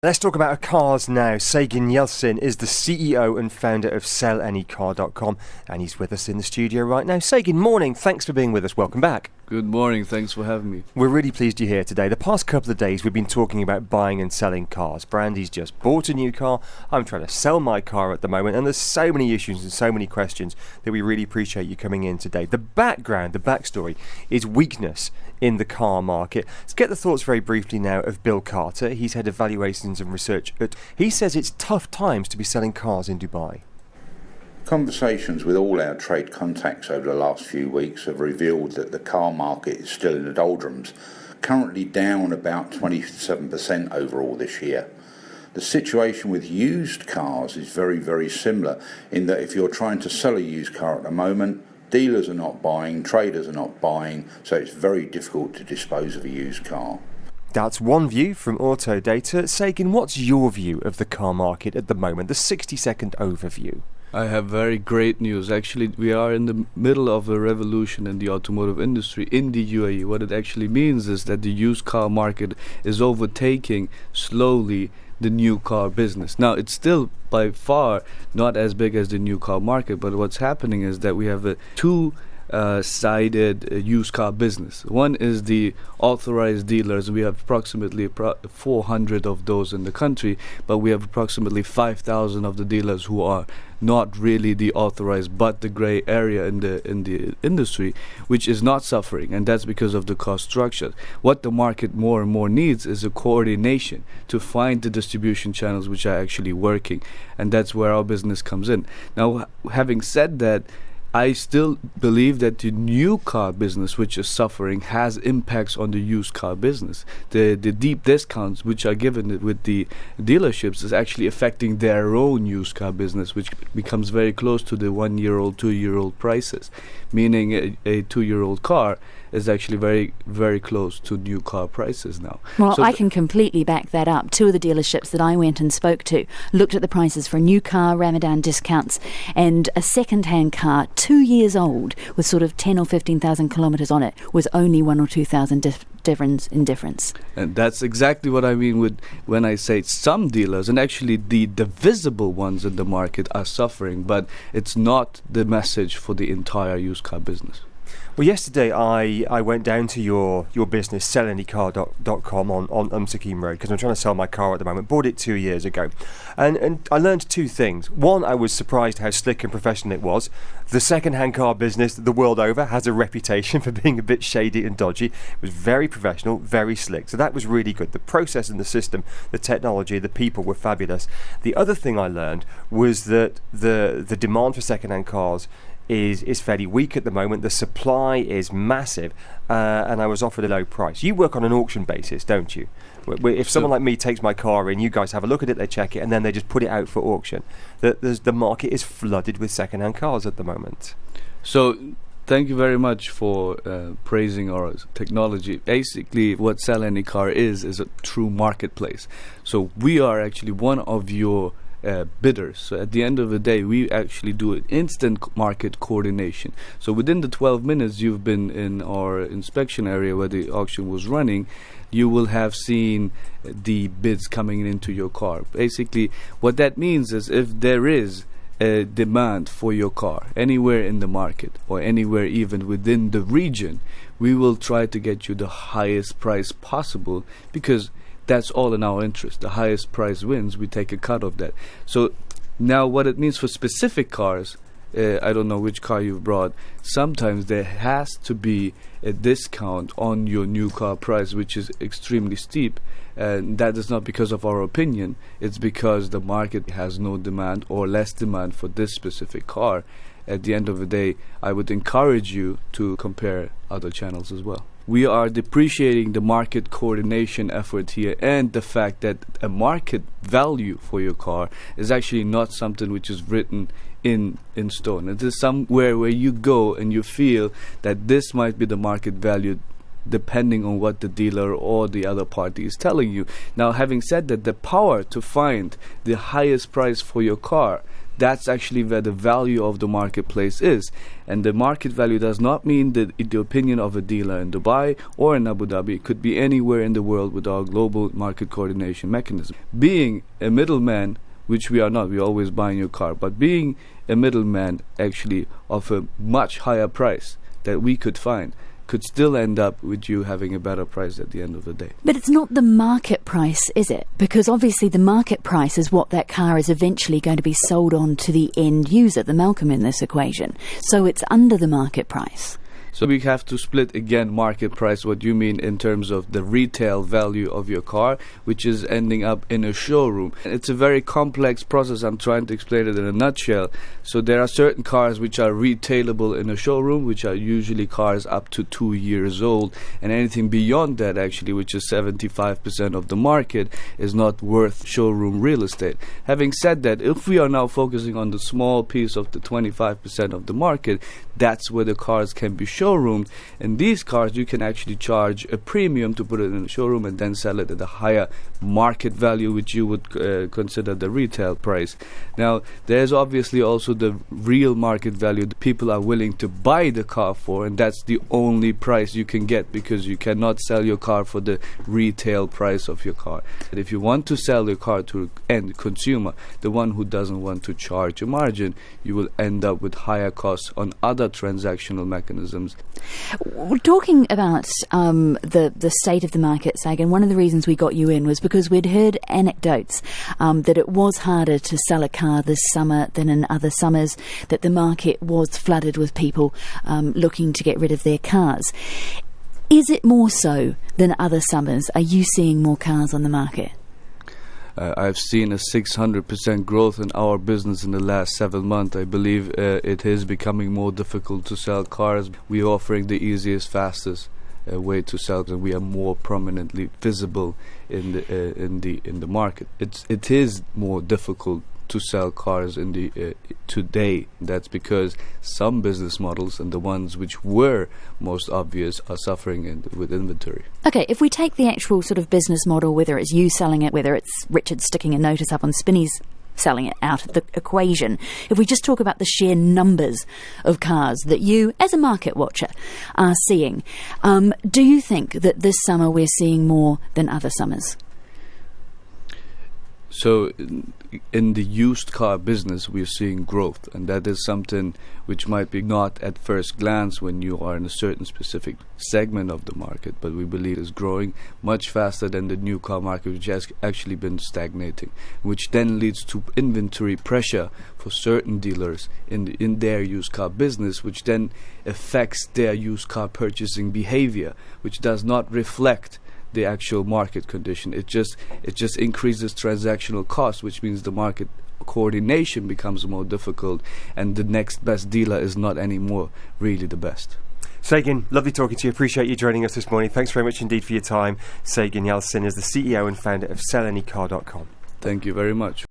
Let's talk about cars now. Saygin Yalcin is the CEO and founder of SellAnyCar.com, and he's with us in the studio right now. Saygin, morning. Thanks for being with us. Welcome back. Good morning. Thanks for having me. We're really pleased you're here today. The past couple of days we've been talking about buying and selling cars. Brandy's just bought a new car. I'm trying to sell my car at the moment, and there's so many issues and so many questions that we really appreciate you coming in today. The backstory is weakness in the car market. Let's get the thoughts very briefly now of Bill Carter. He's head of valuations and research. He says it's tough times to be selling cars in Dubai. Conversations with all our trade contacts over the last few weeks have revealed that the car market is still in the doldrums, currently down about 27% overall this year. The situation with used cars is very, very similar in that if you're trying to sell a used car at the moment, dealers are not buying, traders are not buying, so it's very difficult to dispose of a used car. That's one view from Autodata. Saygin, what's your view of the car market at the moment? The 60-second overview. I have very great news. Actually, we are in the middle of a revolution in the automotive industry in the UAE. What it actually means is that the used car market is overtaking slowly the new car business. Now, it's still by far not as big as the new car market, but what's happening is that we have a two-sided used car business. One is the authorized dealers. We have approximately 400 of those in the country, but we have approximately 5,000 of the dealers who are not really the authorized but the gray area in the industry, which is not suffering, and that's because of the cost structure. What the market more and more needs is a coordination to find the distribution channels which are actually working, and that's where our business comes in. Now, having said that, I still believe that the new car business, which is suffering, has impacts on the used car business. The deep discounts which are given with the dealerships is actually affecting their own used car business, which becomes very close to the 1-year-old, 2-year-old prices, meaning a 2-year-old car is actually very, very close to new car prices now. Well, so I can completely back that up. Two of the dealerships that I went and spoke to looked at the prices for a new car, Ramadan discounts, and a second-hand car, 2 years old, with sort of 10 or 15,000 kilometres on it, was only 1,000 or 2,000 difference. And that's exactly what I mean with when I say some dealers, and actually the visible ones in the market are suffering, but it's not the message for the entire used car business. Well, yesterday I went down to your business, SellAnyCar.com on Sakim Road, because I'm trying to sell my car at the moment. Bought it 2 years ago. And I learned two things. One, I was surprised how slick and professional it was. The second-hand car business the world over has a reputation for being a bit shady and dodgy. It was very professional, very slick. So that was really good. The process and the system, the technology, the people were fabulous. The other thing I learned was that the demand for second-hand cars is fairly weak at the moment. The supply is massive, and I was offered a low price. You work on an auction basis, don't you? If someone like me takes my car in, you guys have a look at it, they check it, and then they just put it out for auction. The market is flooded with second-hand cars at the moment. So thank you very much for praising our technology. Basically, what SellAnyCar is a true marketplace. So we are actually one of your bidders. So at the end of the day, we actually do an instant market coordination. So within the 12 minutes you've been in our inspection area where the auction was running, you will have seen the bids coming into your car. Basically, what that means is if there is a demand for your car anywhere in the market or anywhere even within the region, we will try to get you the highest price possible, because that's all in our interest. The highest price wins. We take a cut of that. So now what it means for specific cars, I don't know which car you've brought, sometimes there has to be a discount on your new car price, which is extremely steep, and that is not because of our opinion. It's because the market has no demand or less demand for this specific car. At the end of the day, I would encourage you to compare other channels as well. We are depreciating the market coordination effort here, and the fact that a market value for your car is actually not something which is written in stone. It is somewhere where you go and you feel that this might be the market value depending on what the dealer or the other party is telling you. Now, having said that, the power to find the highest price for your car, that's actually where the value of the marketplace is. And the market value does not mean the opinion of a dealer in Dubai or in Abu Dhabi. It could be anywhere in the world with our global market coordination mechanism. Being a middleman, which we are not, we're always buying your car, but being a middleman actually of a much higher price that we could find could still end up with you having a better price at the end of the day. But it's not the market price, is it? Because obviously the market price is what that car is eventually going to be sold on to the end user, the Malcolm in this equation. So it's under the market price. So we have to split again market price, what you mean in terms of the retail value of your car, which is ending up in a showroom. It's a very complex process. I'm trying to explain it in a nutshell. So there are certain cars which are retailable in a showroom, which are usually cars up to 2 years old, and anything beyond that actually, which is 75% of the market, is not worth showroom real estate. Having said that, if we are now focusing on the small piece of the 25% of the market, that's where the cars can be showroomed. And these cars you can actually charge a premium to put it in the showroom and then sell it at a higher market value, which you would consider the retail price. Now there's obviously also the real market value that people are willing to buy the car for, and that's the only price you can get, because you cannot sell your car for the retail price of your car. And if you want to sell your car to end consumer, the one who doesn't want to charge a margin, you will end up with higher costs on other transactional mechanisms. Talking about the state of the market, Saygin, one of the reasons we got you in was because we'd heard anecdotes that it was harder to sell a car this summer than in other summers, that the market was flooded with people looking to get rid of their cars. Is it more so than other summers? Are you seeing more cars on the market? I've seen a 600% growth in our business in the last 7 months. I believe it is becoming more difficult to sell cars. We are offering the easiest, fastest way to sell, and we are more prominently visible in the market. It is more difficult to sell cars in the today. That's because some business models, and the ones which were most obvious, are suffering with inventory. Okay, if we take the actual sort of business model, whether it's you selling it, whether it's Richard sticking a notice up on Spinny's selling it, out of the equation, if we just talk about the sheer numbers of cars that you, as a market watcher, are seeing, do you think that this summer we're seeing more than other summers? So in the used car business, we're seeing growth, and that is something which might be not at first glance when you are in a certain specific segment of the market, but we believe is growing much faster than the new car market, which has actually been stagnating, which then leads to inventory pressure for certain dealers in their used car business, which then affects their used car purchasing behavior, which does not reflect the actual market condition. It just increases transactional costs, which means the market coordination becomes more difficult, and the next best dealer is not anymore really the best. Saygin, lovely talking to you. Appreciate you joining us this morning. Thanks very much indeed for your time. Saygin Yalcin is the CEO and founder of SellAnyCar.com. Thank you very much.